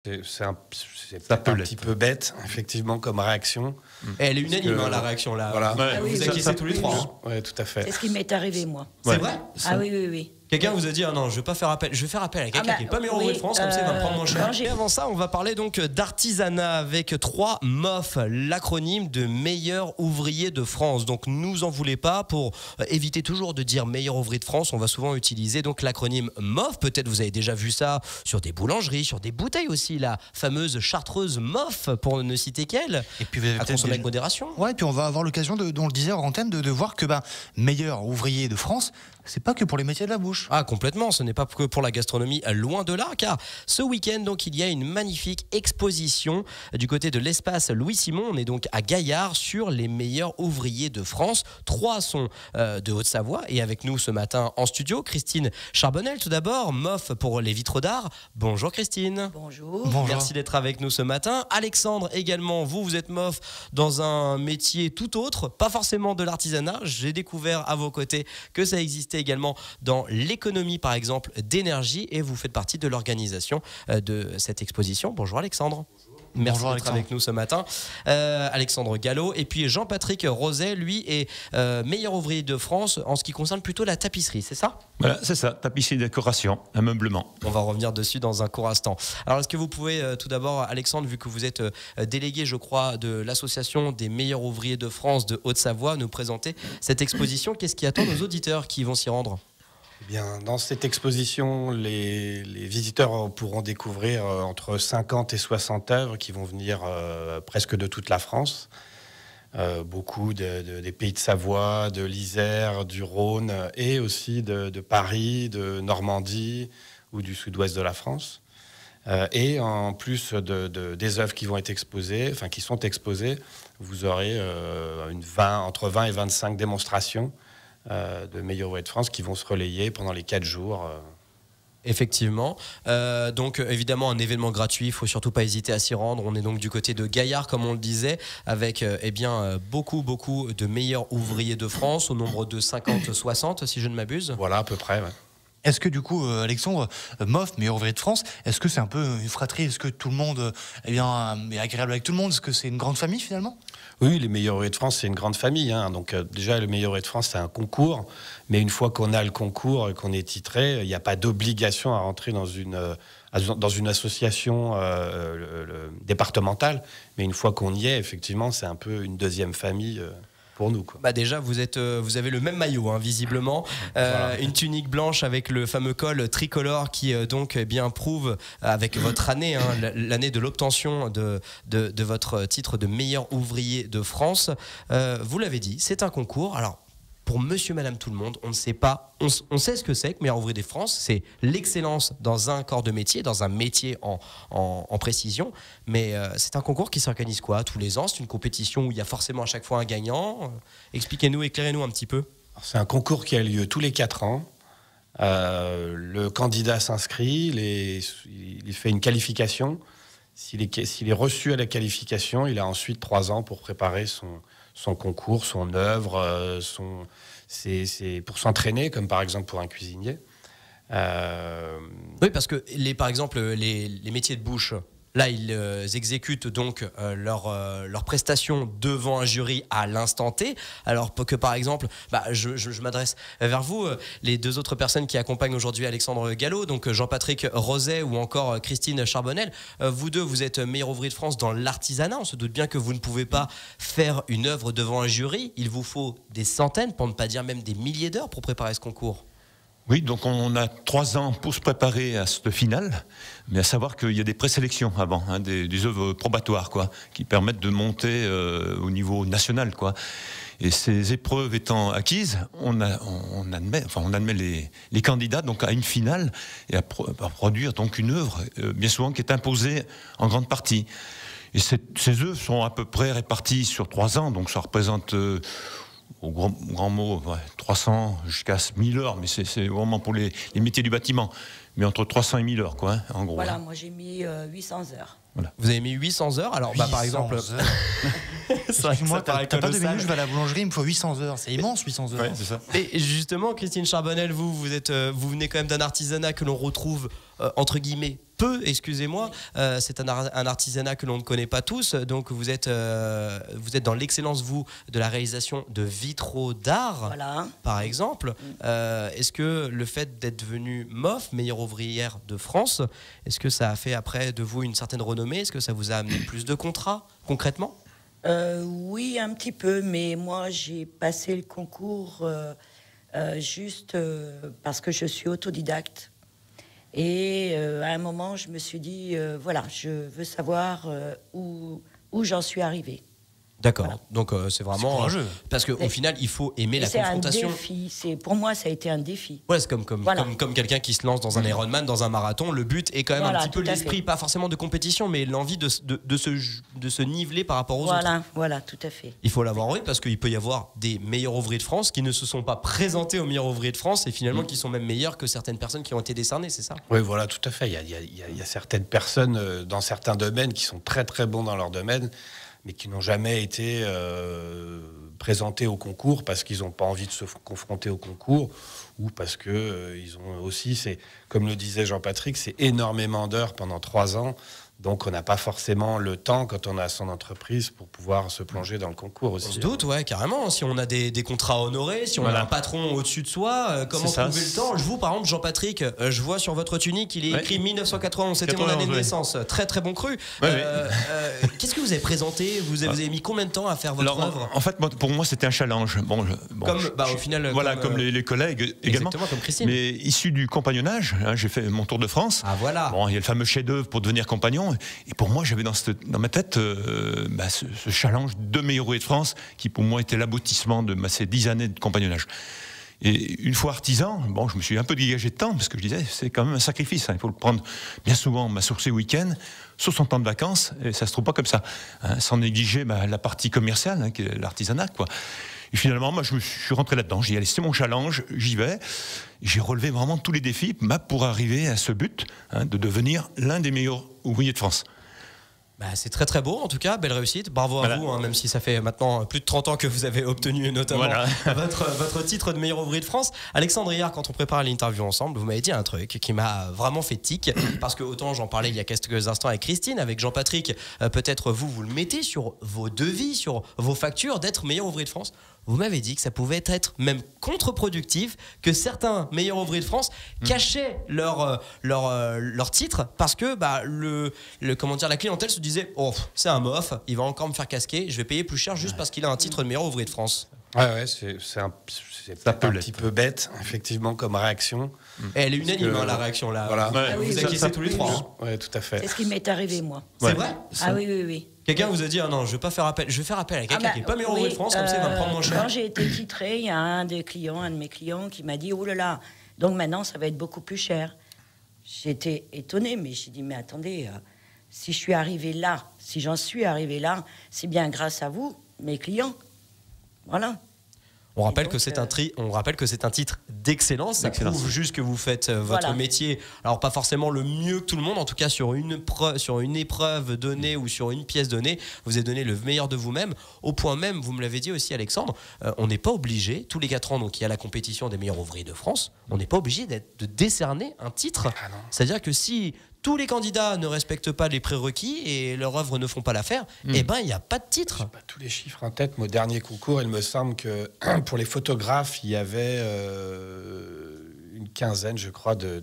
C'est peut-être un petit peu bête, effectivement, comme réaction. Et elle est unanime, la réaction là. Voilà. Ouais, vous acquiescez tous les trois. Oui, tout à fait. C'est ce qui m'est arrivé, moi. C'est vrai. Ah oui. Quelqu'un vous a dit non, je vais pas faire appel. Je vais faire appel à quelqu'un qui est pas meilleur ouvrier de France, comme ça il va me prendre moins cher. Et avant ça, on va parler donc d'artisanat avec 3 MOF, l'acronyme de meilleur ouvrier de France. Donc nous en voulez pas, pour éviter toujours de dire meilleur ouvrier de France, on va souvent utiliser donc l'acronyme MOF. Peut-être vous avez déjà vu ça sur des boulangeries, sur des bouteilles aussi, la fameuse chartreuse MOF pour ne citer qu'elle. Et puis vous avez à consommer avec modération. Ouais, et puis on va avoir l'occasion dont on le disait hors antenne, de voir que meilleur ouvrier de France, c'est pas que pour les métiers de la bouche. Ah, complètement, ce n'est pas que pour la gastronomie, loin de là, car ce week-end, donc, il y a une magnifique exposition du côté de l'espace Louis-Simon. On est donc à Gaillard sur les meilleurs ouvriers de France. 3 sont de Haute-Savoie, et avec nous ce matin en studio, Christine Charbonnel, tout d'abord, MOF pour les vitres d'art. Bonjour Christine. Bonjour. Merci d'être avec nous ce matin. Alexandre également, vous êtes MOF dans un métier tout autre, pas forcément de l'artisanat. J'ai découvert à vos côtés que ça existait également dans l'économie, par exemple, d'énergie, et vous faites partie de l'organisation de cette exposition. Bonjour Alexandre. Merci d'être avec nous ce matin. Alexandre Gallo, et puis Jean-Patrick Roset, lui est meilleur ouvrier de France en ce qui concerne plutôt la tapisserie, c'est ça? Voilà, c'est ça, tapisserie, décoration, ameublement. On va revenir dessus dans un court instant. Alors, est-ce que vous pouvez tout d'abord, Alexandre, vu que vous êtes délégué, je crois, de l'association des meilleurs ouvriers de France de Haute-Savoie, nous présenter cette exposition? Qu'est-ce qui attend nos auditeurs qui vont s'y rendre? Eh bien, dans cette exposition, les visiteurs pourront découvrir entre 50 et 60 œuvres qui vont venir presque de toute la France. Beaucoup des pays de Savoie, de l'Isère, du Rhône, et aussi de Paris, de Normandie ou du sud-ouest de la France. Et en plus des œuvres qui vont être exposées, enfin qui sont exposées, vous aurez entre 20 et 25 démonstrations de meilleurs ouvriers de France qui vont se relayer pendant les 4 jours. Effectivement. Donc évidemment un événement gratuit, il ne faut surtout pas hésiter à s'y rendre. On est donc du côté de Gaillard, comme on le disait, avec beaucoup de meilleurs ouvriers de France, au nombre de 50-60 si je ne m'abuse. Voilà, à peu près, ouais. Est-ce que du coup, Alexandre, MOF, meilleur ouvrier de France, est-ce que c'est un peu une fratrie? Est-ce que tout le monde est agréable avec tout le monde? Est-ce que c'est une grande famille finalement? Oui, les meilleurs ouvriers de France, c'est une grande famille. Donc déjà, le meilleur ouvrier de France, c'est un concours. Mais une fois qu'on a le concours et qu'on est titré, il n'y a pas d'obligation à rentrer dans une association départementale. Mais une fois qu'on y est, effectivement, c'est un peu une deuxième famille pour nous, quoi. Déjà, vous avez le même maillot, visiblement. Voilà. Une tunique blanche avec le fameux col tricolore qui prouve avec votre année, l'année de l'obtention de votre titre de meilleur ouvrier de France. Vous l'avez dit, c'est un concours. Alors, pour monsieur, madame, tout le monde, on ne sait pas. On sait ce que c'est que meilleur ouvrier de France. C'est l'excellence dans un corps de métier, dans un métier en précision. Mais c'est un concours qui s'organise quoi tous les ans? C'est une compétition où il y a forcément à chaque fois un gagnant. Expliquez-nous, éclairez-nous un petit peu. C'est un concours qui a lieu tous les 4 ans. Le candidat s'inscrit, il fait une qualification. S'il est reçu à la qualification, il a ensuite 3 ans pour préparer son concours, son œuvre, c'est pour s'entraîner, comme par exemple pour un cuisinier. Oui, parce que par exemple les métiers de bouche, là ils exécutent donc leurs prestations devant un jury à l'instant T, alors que par exemple, je m'adresse vers vous, les 2 autres personnes qui accompagnent aujourd'hui Alexandre Gallo, donc Jean-Patrick Roset ou encore Christine Charbonnel. Vous 2, vous êtes meilleur ouvrier de France dans l'artisanat. On se doute bien que vous ne pouvez pas faire une œuvre devant un jury. Il vous faut des centaines, pour ne pas dire même des milliers d'heures pour préparer ce concours. Oui, donc on a 3 ans pour se préparer à cette finale, mais à savoir qu'il y a des présélections avant, des œuvres probatoires, quoi, qui permettent de monter au niveau national, quoi. Et ces épreuves étant acquises, on admet les candidats donc à une finale et à produire donc une œuvre, bien souvent qui est imposée en grande partie. Et ces œuvres sont à peu près réparties sur 3 ans, donc ça représente au grand mot, 300 jusqu'à 1000 heures, mais c'est vraiment pour les métiers du bâtiment. Mais entre 300 et 1000 heures, quoi, en gros. Voilà, moi j'ai mis 800 heures. Voilà. Vous avez mis 800 heures, alors par exemple... Excuse-moi, t'as pas 2 minutes, je vais à la boulangerie, il me faut 800 heures. C'est immense, 800 heures. Ouais, c'est ça. Et justement, Christine Charbonnel, vous venez quand même d'un artisanat que l'on retrouve entre guillemets, peu, excusez-moi. C'est un artisanat que l'on ne connaît pas tous. Donc vous êtes dans l'excellence, vous, de la réalisation de vitraux d'art, Voilà. par exemple. Est-ce que le fait d'être devenue MOF, meilleure ouvrière de France, est-ce que ça a fait après de vous une certaine renommée? Est-ce que ça vous a amené plus de contrats, concrètement? Oui, un petit peu, mais moi j'ai passé le concours juste parce que je suis autodidacte. Et à un moment, je me suis dit, voilà, je veux savoir où j'en suis arrivée. D'accord. Voilà. Donc c'est vraiment courageux. parce qu'au final, il faut aimer Et la c'est confrontation. un défi. Pour moi, ça a été un défi. Ouais, c'est comme Voilà. quelqu'un qui se lance dans un Ironman, dans un marathon. Le but est quand même Voilà, un petit peu tout à l'esprit, fait. pas forcément de compétition, mais l'envie de se niveler par rapport aux autres. Voilà, tout à fait. Il faut l'avoir envie parce qu'il peut y avoir des meilleurs ouvriers de France qui ne se sont pas présentés aux meilleurs ouvriers de France et finalement qui sont même meilleurs que certaines personnes qui ont été décernées, c'est ça? Oui, voilà, tout à fait. Il y a certaines personnes dans certains domaines qui sont très très bons dans leur domaine, mais qui n'ont jamais été présentés au concours parce qu'ils n'ont pas envie de se confronter au concours ou parce que ils ont aussi, c'est comme le disait Jean-Patrick, c'est énormément d'heures pendant 3 ans. Donc, on n'a pas forcément le temps, quand on a son entreprise, pour pouvoir se plonger dans le concours aussi. On se doute, ouais, carrément. Si on a des contrats à honorer, si on a un patron au-dessus de soi, comment trouver le temps? Je vous, par exemple, Jean-Patrick, je vois sur votre tunique, il est écrit 1991, c'était mon année de naissance. Très, très bon cru. Qu'est-ce que vous avez présenté? Vous avez mis combien de temps à faire votre œuvre? En fait, pour moi, c'était un challenge. Au final, voilà, comme les collègues également. Exactement, comme Christine. Mais issu du compagnonnage, j'ai fait mon tour de France. Ah, voilà. Bon, il y a le fameux chef-d'œuvre pour devenir compagnon. Et pour moi, j'avais dans ma tête ce challenge de meilleur ouvrier de France qui, pour moi, était l'aboutissement de ces 10 années de compagnonnage. Et une fois artisan, je me suis un peu dégagé de temps parce que je disais, c'est quand même un sacrifice. Il faut le prendre bien souvent, m'a sourcé week-end, sur son temps de vacances, et ça se trouve pas comme ça. Sans négliger la partie commerciale, qui est l'artisanat, quoi. Et finalement, moi, je suis rentré là-dedans. J'ai dit, allez, c'est mon challenge, j'y vais. J'ai relevé vraiment tous les défis pour arriver à ce but, de devenir l'un des meilleurs ouvriers de France. C'est très très beau, en tout cas, belle réussite, bravo à vous, même si ça fait maintenant plus de 30 ans que vous avez obtenu notamment votre titre de meilleur ouvrier de France. Alexandre, hier, quand on prépare l'interview ensemble, vous m'avez dit un truc qui m'a vraiment fait tic, parce que autant j'en parlais il y a quelques instants avec Christine, avec Jean-Patrick, peut-être vous le mettez sur vos devis, sur vos factures d'être meilleur ouvrier de France. Vous m'avez dit que ça pouvait être même contre-productif, que certains meilleurs ouvriers de France cachaient leur titre parce que la clientèle se disait, oh, c'est un mof, il va encore me faire casquer, je vais payer plus cher juste parce qu'il a un titre de meilleur ouvrier de France. Ouais, c'est peut-être un petit peu bête, effectivement, comme réaction. Et elle est unanime, la réaction là. Voilà. Vous acquiescez tous les trois. Oui, tout à fait. C'est ce qui m'est arrivé, moi. C'est vrai? Ah oui. Quelqu'un vous a dit, non, je vais pas faire appel, je vais faire appel à quelqu'un qui n'est pas meilleur ouvrier de France, comme ça il va me prendre moins cher. Quand j'ai été titrée, il y a un de mes clients qui m'a dit, oh là là, donc maintenant ça va être beaucoup plus cher. J'étais étonnée, mais j'ai dit, mais attendez, si j'en suis arrivée là, c'est bien grâce à vous, mes clients. Voilà. On rappelle que c'est un titre d'excellence. Ça prouve juste que vous faites votre métier. Alors pas forcément le mieux que tout le monde, en tout cas sur une épreuve donnée ou sur une pièce donnée, vous avez donné le meilleur de vous-même. Au point même, vous me l'avez dit aussi, Alexandre, on n'est pas obligé tous les 4 ans, donc il y a la compétition des meilleurs ouvriers de France. On n'est pas obligé de décerner un titre. C'est-à-dire que si tous les candidats ne respectent pas les prérequis et leurs œuvres ne font pas l'affaire, il n'y a pas de titre. Je n'ai pas tous les chiffres en tête. Mon dernier concours, il me semble que pour les photographes, il y avait une quinzaine, je crois, de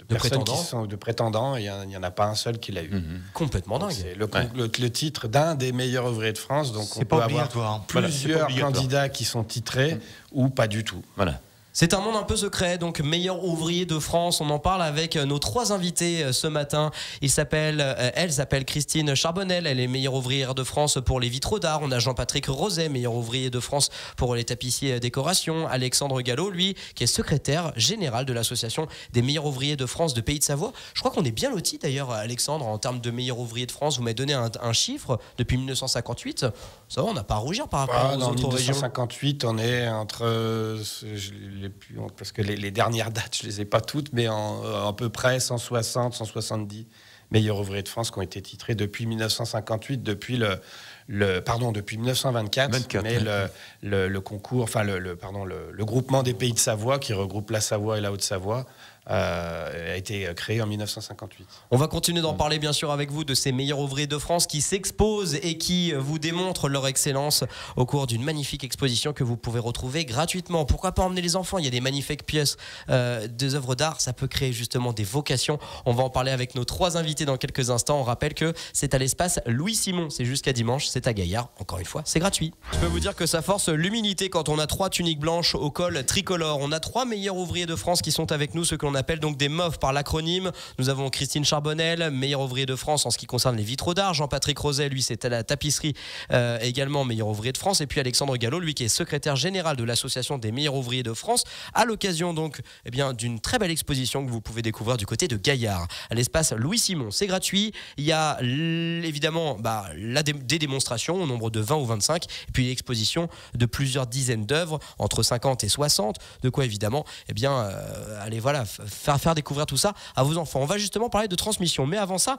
personnes qui sont de prétendants. Et il n'y en a pas un seul qui l'a eu. Complètement dingue. C'est le titre d'un des meilleurs ouvriers de France. Donc on peut avoir plusieurs candidats qui sont titrés ou pas du tout. Voilà. C'est un monde un peu secret, donc meilleur ouvrier de France. On en parle avec nos 3 invités ce matin. Elle s'appelle Christine Charbonnel, elle est meilleure ouvrière de France pour les vitraux d'art. On a Jean-Patrick Roset, meilleur ouvrier de France pour les tapissiers décoration. Alexandre Gallo, lui, qui est secrétaire général de l'association des meilleurs ouvriers de France de Pays de Savoie. Je crois qu'on est bien lotis d'ailleurs, Alexandre, en termes de meilleurs ouvriers de France. Vous m'avez donné un chiffre depuis 1958. Ça va, on n'a pas à rougir par rapport aux autres régions. En 1958, on est entre... parce que les dernières dates, je ne les ai pas toutes, mais à peu près 160, 170 meilleurs ouvriers de France qui ont été titrés depuis 1958, depuis depuis 1924, mais le concours, le groupement des Pays de Savoie, qui regroupe la Savoie et la Haute-Savoie, a été créé en 1958. On va continuer d'en parler bien sûr avec vous de ces meilleurs ouvriers de France qui s'exposent et qui vous démontrent leur excellence au cours d'une magnifique exposition que vous pouvez retrouver gratuitement. Pourquoi pas emmener les enfants? Il y a des magnifiques pièces, des œuvres d'art, ça peut créer justement des vocations. On va en parler avec nos 3 invités dans quelques instants. On rappelle que c'est à l'espace Louis Simon, c'est jusqu'à dimanche, c'est à Gaillard. Encore une fois, c'est gratuit. Je peux vous dire que ça force l'humilité quand on a 3 tuniques blanches au col tricolore. On a 3 meilleurs ouvriers de France qui sont avec nous, ceux que l'on appelle donc des MOF par l'acronyme. Nous avons Christine Charbonnel, meilleur ouvrier de France en ce qui concerne les vitraux d'art. Jean-Patrick Roset, lui, c'est à la tapisserie, également meilleur ouvrier de France. Et puis Alexandre Gallo, lui, qui est secrétaire général de l'association des meilleurs ouvriers de France, à l'occasion donc d'une très belle exposition que vous pouvez découvrir du côté de Gaillard, à l'espace Louis Simon. C'est gratuit. Il y a évidemment des démonstrations au nombre de 20 ou 25, et puis l'exposition de plusieurs dizaines d'œuvres, entre 50 et 60, de quoi évidemment allez faire découvrir tout ça à vos enfants. On va justement parler de transmission, mais avant ça,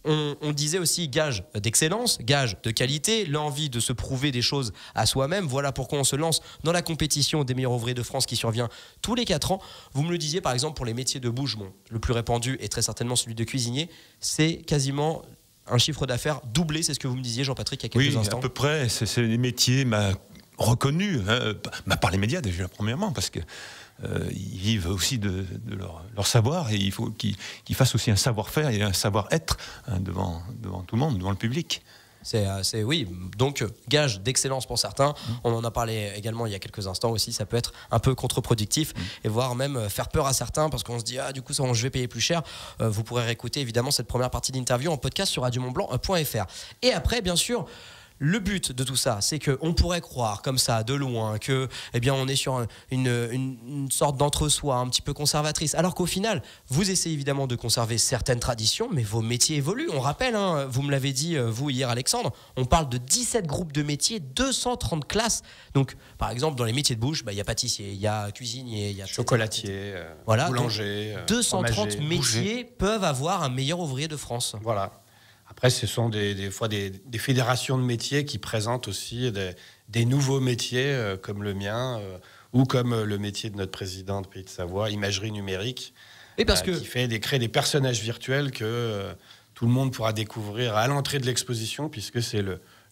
on disait aussi gage d'excellence, gage de qualité, l'envie de se prouver des choses à soi-même. Voilà pourquoi on se lance dans la compétition des meilleurs ouvriers de France qui survient tous les 4 ans. Vous me le disiez par exemple pour les métiers de bouche, le plus répandu est très certainement celui de cuisinier, c'est quasiment un chiffre d'affaires doublé, c'est ce que vous me disiez Jean-Patrick il y a quelques instants. Oui, à peu près, c'est des métiers reconnus par les médias déjà premièrement, parce que ils vivent aussi de leur savoir, et il faut qu'ils fassent aussi un savoir-faire et un savoir-être devant tout le monde, devant le public. Oui, donc gage d'excellence pour certains. On en a parlé également il y a quelques instants aussi. Ça peut être un peu contre-productif et voire même faire peur à certains parce qu'on se dit du coup je vais payer plus cher. Vous pourrez réécouter évidemment cette première partie d'interview en podcast sur radiomontblanc.fr. Et après, bien sûr, le but de tout ça, c'est qu'on pourrait croire comme ça, de loin, que on est sur une sorte d'entre-soi un petit peu conservatrice, alors qu'au final, vous essayez évidemment de conserver certaines traditions, mais vos métiers évoluent. On rappelle, vous me l'avez dit, vous hier Alexandre, on parle de 17 groupes de métiers, 230 classes. Donc, par exemple, dans les métiers de bouche, il y a pâtissier, il y a cuisinier, il y a chocolatier, boulanger, 230 métiers peuvent avoir un meilleur ouvrier de France. Voilà. Après, ce sont des fois des fédérations de métiers qui présentent aussi des nouveaux métiers comme le mien ou comme le métier de notre président de Pays de Savoie, imagerie numérique, qui crée des personnages virtuels que tout le monde pourra découvrir à l'entrée de l'exposition, puisque c'est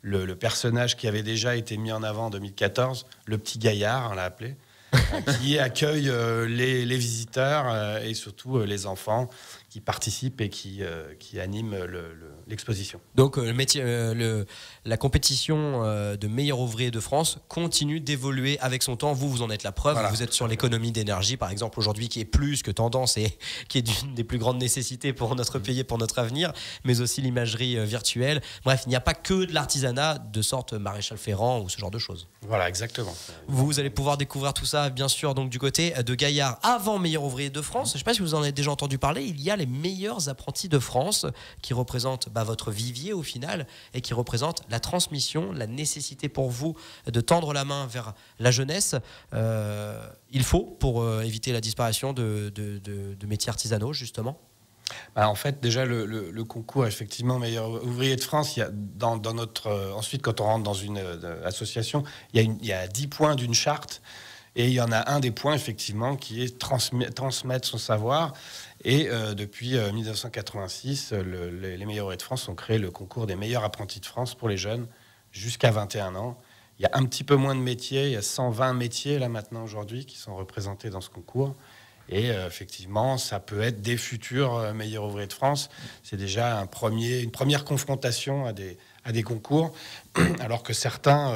le personnage qui avait déjà été mis en avant en 2014, le petit Gaillard, on l'a appelé, qui accueille les visiteurs et surtout les enfants qui participent et qui animent l'exposition. Donc la compétition de meilleurs ouvriers de France continue d'évoluer avec son temps. Vous en êtes la preuve. Voilà. Vous êtes sur l'économie d'énergie, par exemple, aujourd'hui, qui est plus que tendance et qui est d'une des plus grandes nécessités pour notre pays et pour notre avenir, mais aussi l'imagerie virtuelle. Bref, il n'y a pas que de l'artisanat de sorte Maréchal Ferrand ou ce genre de choses. Voilà, exactement. Vous allez pouvoir découvrir tout ça, bien sûr, donc du côté de Gaillard, avant meilleur ouvrier de France. Je ne sais pas si vous en avez déjà entendu parler. Il y a les meilleurs apprentis de France qui représentent votre vivier au final et qui représentent la transmission, la nécessité pour vous de tendre la main vers la jeunesse. Il faut pour éviter la disparition de métiers artisanaux, justement. En fait, déjà, le concours, effectivement, meilleur ouvrier de France, il y a dans notre... ensuite, quand on rentre dans une association, il y a 10 points d'une charte. Et il y en a un des points, effectivement, qui est transmettre son savoir. Et depuis 1986, les meilleurs ouvriers de France ont créé le concours des meilleurs apprentis de France pour les jeunes jusqu'à 21 ans. Il y a un petit peu moins de métiers, il y a 120 métiers là maintenant aujourd'hui qui sont représentés dans ce concours. Et effectivement, ça peut être des futurs meilleurs ouvriers de France. C'est déjà une première confrontation à des concours, alors que certains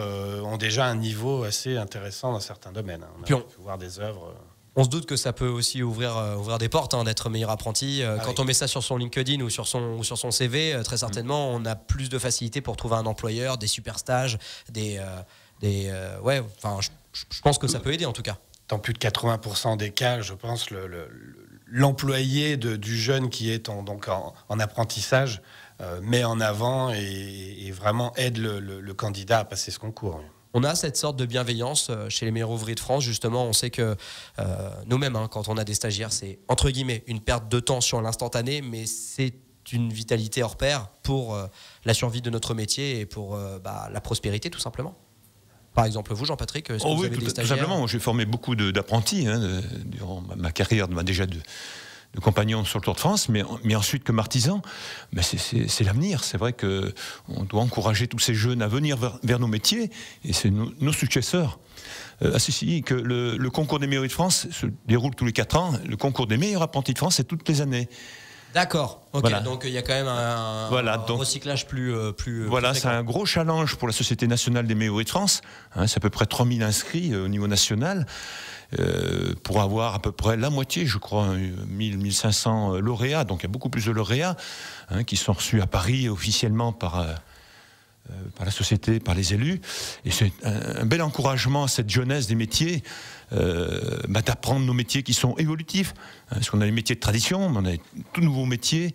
ont déjà un niveau assez intéressant dans certains domaines. On a pu voir des œuvres... On se doute que ça peut aussi ouvrir des portes, d'être meilleur apprenti. Quand on met ça sur son LinkedIn ou sur son CV, très certainement, on a plus de facilité pour trouver un employeur, des super stages, je pense que ça peut aider en tout cas. Dans plus de 80% des cas, je pense, l'employé du jeune qui est en apprentissage met en avant et vraiment aide le candidat à passer ce concours. On a cette sorte de bienveillance chez les meilleurs ouvriers de France. Justement, on sait que nous-mêmes, quand on a des stagiaires, c'est entre guillemets une perte de temps sur l'instantané, mais c'est une vitalité hors pair pour la survie de notre métier et pour la prospérité, tout simplement. Par exemple, vous, Jean-Patrick, est-ce que vous Oui, avez des tout stagiaires? simplement. J'ai formé beaucoup d'apprentis durant ma carrière, déjà de compagnons sur le Tour de France, mais ensuite comme artisan, c'est l'avenir. C'est vrai qu'on doit encourager tous ces jeunes à venir vers nos métiers, et c'est nos successeurs. Ceci que le concours des meilleurs de France se déroule tous les 4 ans. Le concours des meilleurs apprentis de France, c'est toutes les années. D'accord, ok, Voilà. Donc il y a quand même un recyclage plus voilà, plus c'est un gros challenge pour la Société nationale des meilleurs de France. C'est à peu près 3000 inscrits au niveau national, pour avoir à peu près la moitié, je crois, 1500 lauréats. Donc il y a beaucoup plus de lauréats qui sont reçus à Paris officiellement par la société, par les élus. Et c'est un bel encouragement à cette jeunesse des métiers, d'apprendre nos métiers qui sont évolutifs. Parce qu'on a les métiers de tradition, mais on a des tout nouveaux métiers.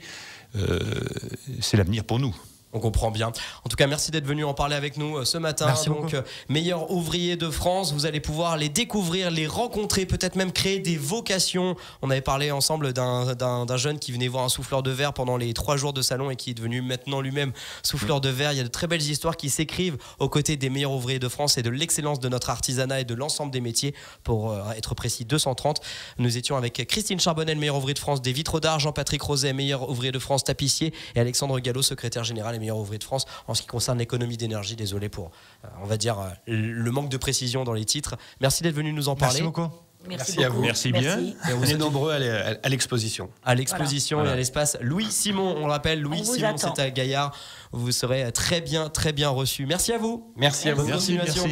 C'est l'avenir pour nous. On comprend bien. En tout cas, merci d'être venu en parler avec nous ce matin. Merci donc, meilleurs ouvriers de France, vous allez pouvoir les découvrir, les rencontrer, peut-être même créer des vocations. On avait parlé ensemble d'un jeune qui venait voir un souffleur de verre pendant les 3 jours de salon et qui est devenu maintenant lui-même souffleur de verre. Il y a de très belles histoires qui s'écrivent aux côtés des meilleurs ouvriers de France et de l'excellence de notre artisanat et de l'ensemble des métiers. Pour être précis, 230. Nous étions avec Christine Charbonnel, meilleur ouvrier de France des vitres d'art, Jean-Patrick Roset, meilleur ouvrier de France tapissier, et Alexandre Gallo, secrétaire général et meilleur ouvrier de France en ce qui concerne l'économie d'énergie. Désolé pour, on va dire, le manque de précision dans les titres. Merci d'être venu nous en parler. Merci beaucoup. Merci à vous. Merci bien. Et on est nombreux à l'exposition. À l'exposition et à l'espace Louis Simon, on le rappelle, Louis Simon, c'est à Gaillard. Vous serez très bien reçus. Merci à vous. Merci à vous. Bonne continuation.